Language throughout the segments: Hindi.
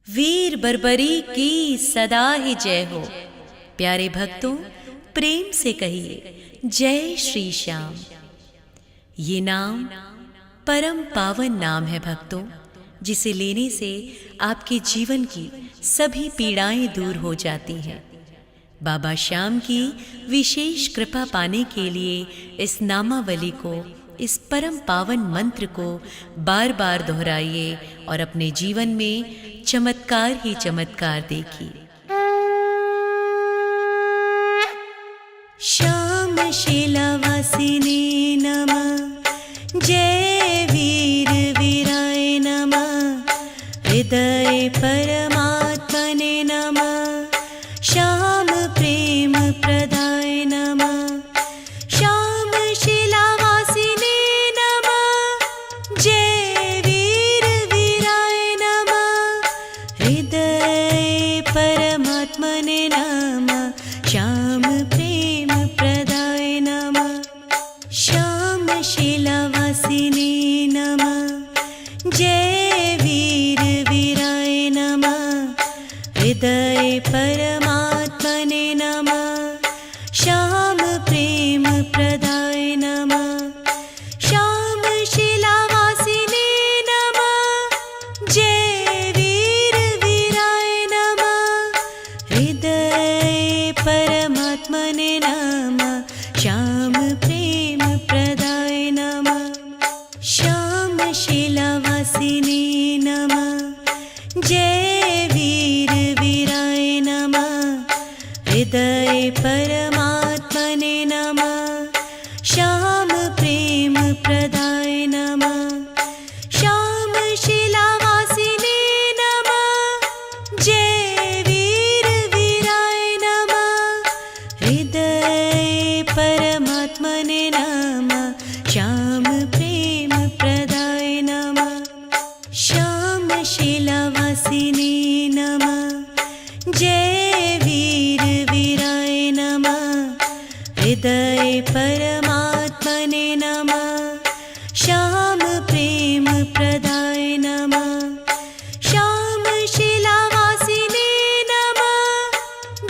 वीर बर्बरी की सदा ही जय हो। प्यारे भक्तों, प्रेम से कहिए जय श्री श्याम। ये नाम परम पावन नाम है भक्तों, जिसे लेने से आपके जीवन की सभी पीड़ाएं दूर हो जाती हैं। बाबा श्याम की विशेष कृपा पाने के लिए इस नामावली को, इस परम पावन मंत्र को बार बार दोहराइए और अपने जीवन में चमत्कार ही चमत्कार देखिए। श्याम शीलावासिने नमः, जय वीर वीराय नमः, हृदय परमात्मने नमः, श्याम प्रेम प्रदाय नमः, श्याम शीलावासिने नमः, जय वीर वीराय नमः, हृदय परमात्मने नमः, श्याम प्रेम प्रदाय नमः, श्याम शीलावासिने नमः, जय वीर वीराय नमः, हृदय परमात्मने नमः, श्याम प्रेम प्रदाय नमः, श्याम शीलावासिने नमः, जय वीर वीराय नमः, हृदय परमात्मने नमः, श्याम प्रेम प्रदाय नमः, श्याम शीलावासिने नमः, जय वीर वीराय नमः, हृदय परमात्मने नमः, श्याम प्रेम प्रदाय नमः, श्याम शीलावासिने नमः, जय वीर वीराय नमः, हृदय परमात्मने नमः, श्याम प्रेम प्रदाय नमः, श्याम शीलावासिने नमः, जय वीर वीराय नमः, हृदय परमात्मने नमः, श्याम प्रेम प्रदाय नमः, श्याम शीलावासिने नमः,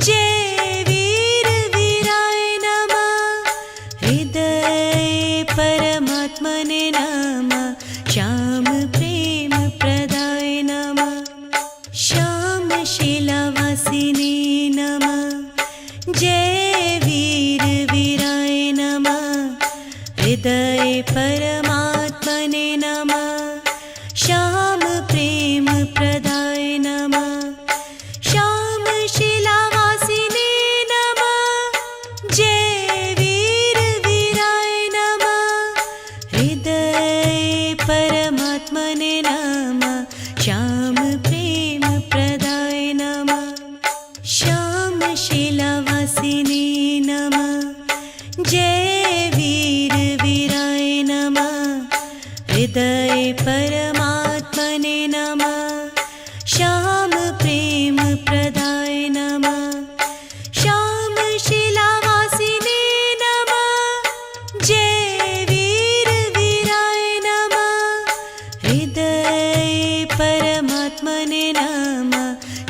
जय वीर वीराय नमः, हृदय परमात्मने नमः, श्याम प्रेम प्रदाय नमः, श्याम शीलावासिने नमः, जय वीर वीराय नमः, हृदय परमात्मने नमः, श्याम प्रेम प्रदाय नमः, श्याम शीलावासिने नमः, जय वीर वीराय नमः, हृदय परमात्मने नमः, श्याम प्रेम प्रदाय नमः, श्याम शीलावासिने नमः, जय वीर वीराय नमः, हृदय परमात्मने नमः, श्याम प्रेम प्रदाय नमः, श्याम शीलावासिने नमः, जय वीर वीराय नमः, हृदय परमात्मने नमः,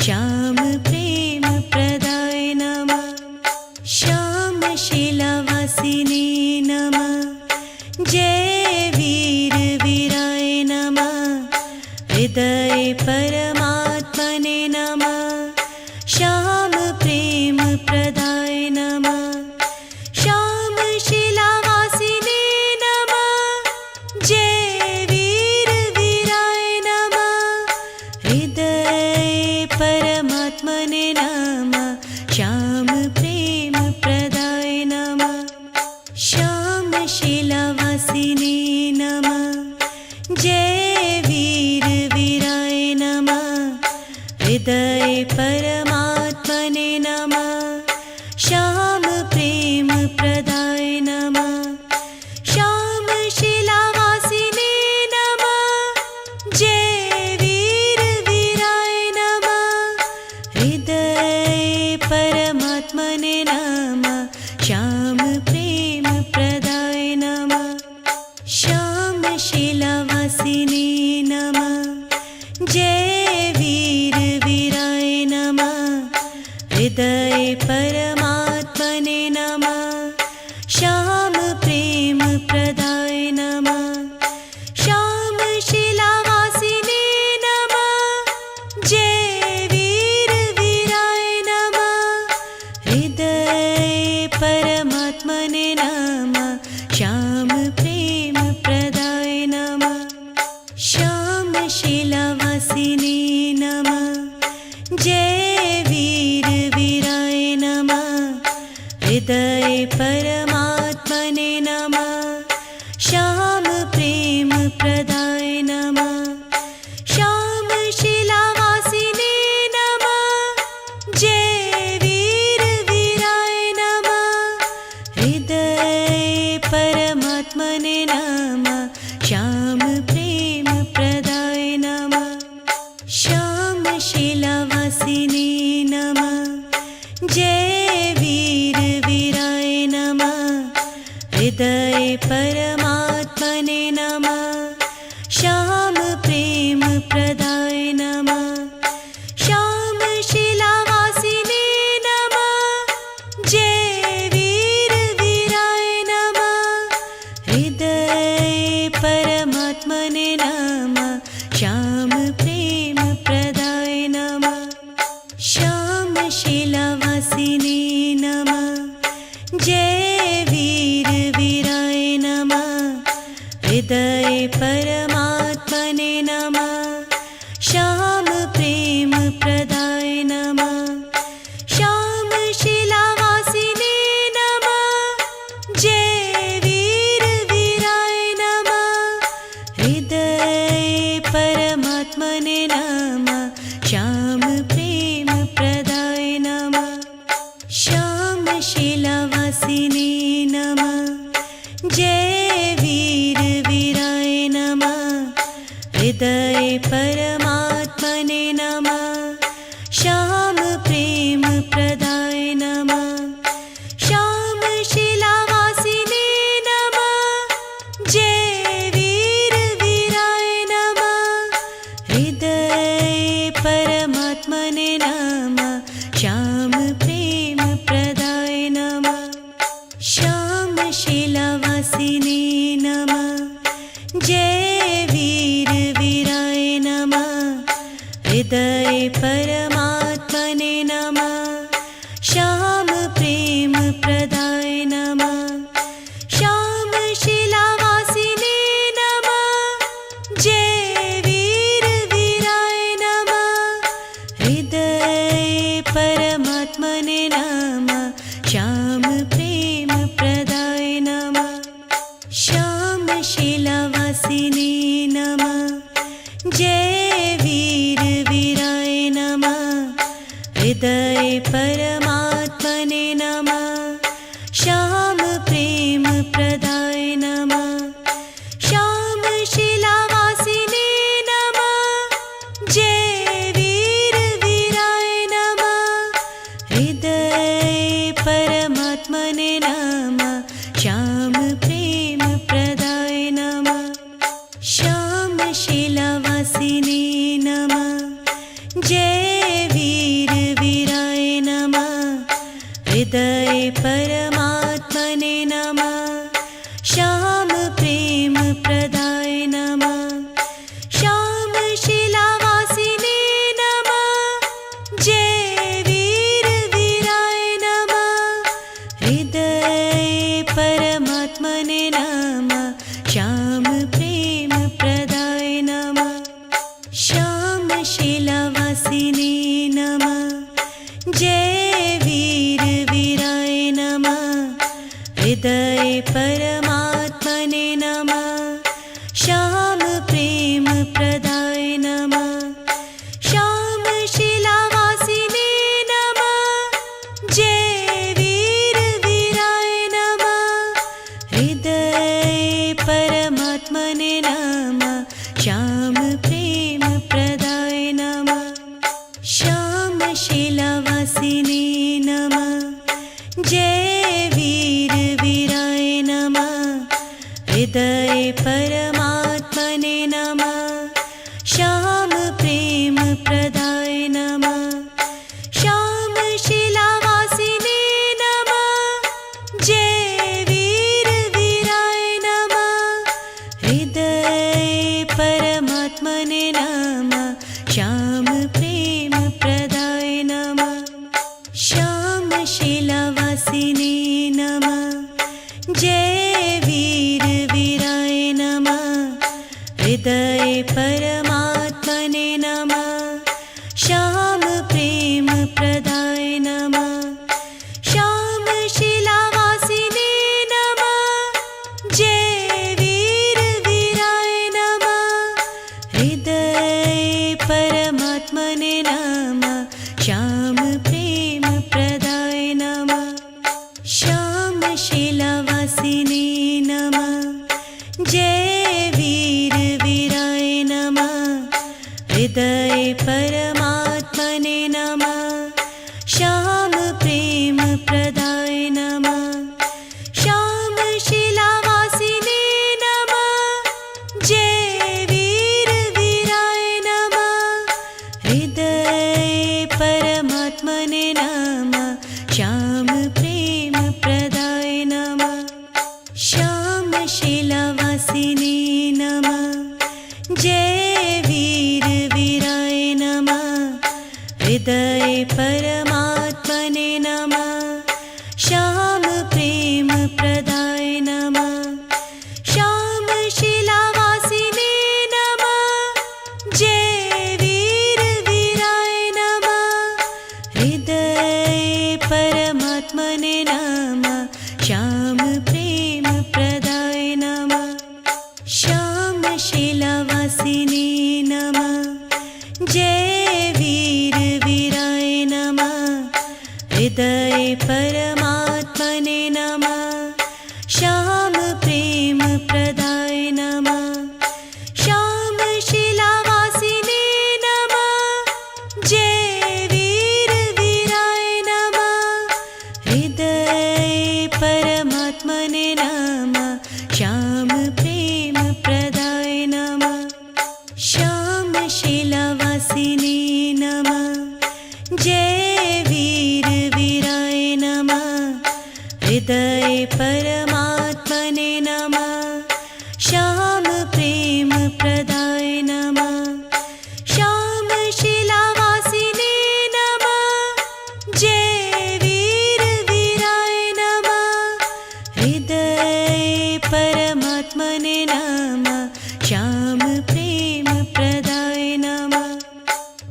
श्याम प्रेम प्रदाय नमः, श्याम शीलावासिने नमः, जय वीर वीराय नमः, हृदय परमात्मने नमः, श्याम प्रेम प्रदाय नमः, श्याम शीलावासिने नमः, जय वीर वीराय नमः, हृदय परमात्मने नमः, श्याम प्रेम प्रदाय नमः, श्याम शीलावासिने नमः, जय वीर वीराय नमः, हृदय परमात्मने नमः, श्याम प्रेम प्रदाय नमः, श्याम शीलावासिने नमः, जय वीर वीराय नमः, हृदय परमात्मने नमः, श्याम प्रेम प्रदाय नमः, श्याम शीलावासिने नमः, जय वीर परमात्मने नमः। श्याम प्रेम प्रदाय नमः। श्याम शिलावासिने नमः। जय वीर वीराय नमः। हृदय परमात्मने नमः। श्याम प्रेम प्रदाय नमः। श्याम शिलावासिने नमः। जय वीर वीराय नमः। हृदय परमात्मने नमः। श्याम प्रेम प्रदाय नमः। श्याम शिलावासिने नमः। जय वीर वीराय नमः। हृदय परमात्मने नमः। श्याम प्रेम प्रदाय नमः। श्याम शिलावासिने नमः। जय वीर वीराय नमः। हृदय परमात्मने नमः। श्याम प्रेम प्रदाय नमः। श्याम शिलावासिने नमः। जय वीर वीराय नमः। हृदय परमात्मने नमः। श्याम प्रेम प्रदाय नमः। श्याम शिलावासिने नमः। जय वीर वीराय नमः। हृदय परमात्मने नमः। श्याम प्रेम प्रदाय नमः। श्याम शिलावासिने नमः। जय वीर वीराय नमः। हृदय परमात्मने नमः। श्याम प्रेम प्रदाय नमः। श्याम शिलावासिने नमः। जय वीर वीराय नमः। हृदय परमात्मने नमः। श्याम प्रेम प्रदाय नमः। श्याम शिलावासिने नमः। जय वीर वीराय नमः। हृदय परमात्मने नमः। श्याम प्रेम प्रदाय नमः। श्याम शिलावासिने नमः। जय वीर वीराय नमः। हृदय परमात्मने नमः। श्याम प्रेम प्रदाय नमः। श्याम शिलावासिने नमः। जय वीर वीराय नमः। हृदय परमात्मने नमः। श्याम प्रेम प्रदाय नमः। श्याम शिलावासिने नमः। जय वीर वीराय नमः। हृदय परमात्मने नमः। श्याम प्रेम प्रदाय नमः। श्याम शिलावासिने नमः। जय वीर वीराय नमः। हृदय परमात्मने नमः। श्याम प्रेम प्रदाय नमः। श्याम शिलावासिने नमः। जय वीर वीराय नमः। हृदय परमात्मने नमः। श्याम प्रेम प्रदाय नमः। श्याम शिलावासिने नमः। जय वीर वीराय नमः। हृदय परमात्मने नमः। श्याम प्रेम प्रदाय नमः। श्याम शिलावासिने नमः। जय वीर वीराय नमः। हृदय परमात्मने नमः। श्याम प्रेम प्रदाय नमः। श्याम शिलावासिने नमः। जय वीर वीराय नमः। हृदय परमात्मने नमः। श्याम प्रेम प्रदाय नमः। श्याम शिलावासिने नमः। जय वीर वीराय नमः। हृदय परमात्मने नमः। श्याम प्रेम प्रदाय नमः। श्याम शिलावासिने हृदय परमात्मने नमः। श्याम प्रेम प्रदाय नमः। श्याम शिलावासिने नमः। जय वीर वीराय नमः। हृदय परमात्मने नमः। श्याम प्रेम प्रदाय नमः। श्याम शिलावासिने नमः। जय वीर वीराय नमः। हृदय परमात्मने नमः। श्याम प्रेम प्रदाय नमः। श्याम शिलावासिने नमः। जय वीर वीराय नमः। हृदय परमात्मने नमः। श्याम प्रेम प्रदाय नमः। श्याम शिलावासिने नमः। जय वीर वीराय नमः। हृदय परम